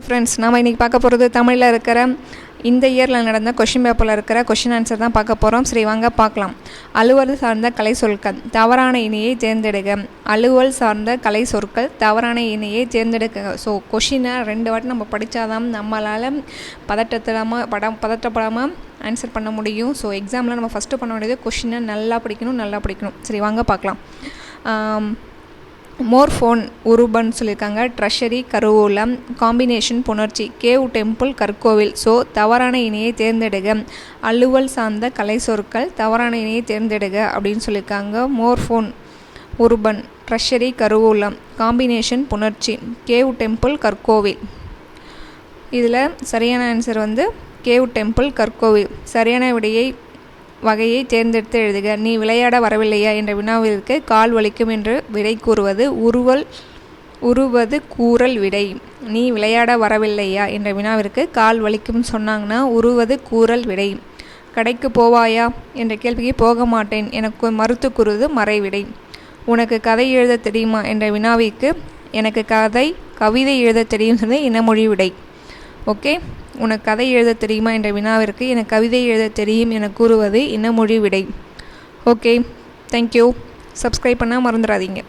Friends, நாம் இன்றைக்கி பார்க்க போகிறது தமிழில் இருக்கிற இந்த இயரில் நடந்த கொஷின் பேப்பரில் இருக்கிற கொஷின் ஆன்சர் தான் பார்க்க போகிறோம். சரி, வாங்க பார்க்கலாம். அலுவல் சார்ந்த கலை சொற்கள் தவறான இணையை தேர்ந்தெடுக்க. அலுவல் சார்ந்த கலை சொற்கள் தவறான இணையை தேர்ந்தெடுக்க. ஸோ கொஷினை 2 வாட்டி நம்ம படித்தாதான் நம்மளால் பதட்டப்படாமல் ஆன்சர் பண்ண முடியும். ஸோ எக்ஸாமில் நம்ம ஃபஸ்ட்டு பண்ண வேண்டியது கொஷினை நல்லா படிக்கணும். சரி, வாங்க பார்க்கலாம். மோர்ஃபோன் உருபன் சொல்லியிருக்காங்க. ட்ரெஷரி கருவூலம், காம்பினேஷன் புணர்ச்சி, கேவ் டெம்பிள் கற்கோவில். ஸோ தவறான இணையை தேர்ந்தெடுக. அலுவல் சார்ந்த கலை சொற்கள் தவறான இணையை தேர்ந்தெடுக அப்படின்னு சொல்லியிருக்காங்க. மோர்ஃபோன் உருபன், ட்ரெஷரி கருவூலம், காம்பினேஷன் புணர்ச்சி, கேவ் டெம்பிள் கற்கோவில். இதில் சரியான ஆன்சர் கேவ் டெம்பிள் கற்கோவில். சரியான வகையை தேர்ந்தெடுத்து எழுதுக. நீ விளையாட வரவில்லையா என்ற வினாவிற்கு கால் வலிக்கும் என்று விடை கூறுவது உருவது கூறல் விடை. நீ விளையாட வரவில்லையா என்ற வினாவிற்கு கால் வலிக்கும் சொன்னாங்கன்னா உருவது கூறல் விடை. கடைக்கு போவாயா என்ற கேள்விக்கு போக மாட்டேன் எனக்கு மறுத்து கூறுவது மறைவிடை. உனக்கு கதை எழுத தெரியுமா என்ற வினாவிற்கு எனக்கு கவிதை எழுத தெரியும் சொன்னது இனமொழி விடை. ஓகே, உனக்கு கதை எழுத தெரியுமா என்ற வினாவிற்கு எனக்கு கவிதை எழுத தெரியும் என கூறுவது இனமொழி விடை. Okay, thank you. சப்ஸ்கிரைப் பண்ண மறந்துடாதீங்க.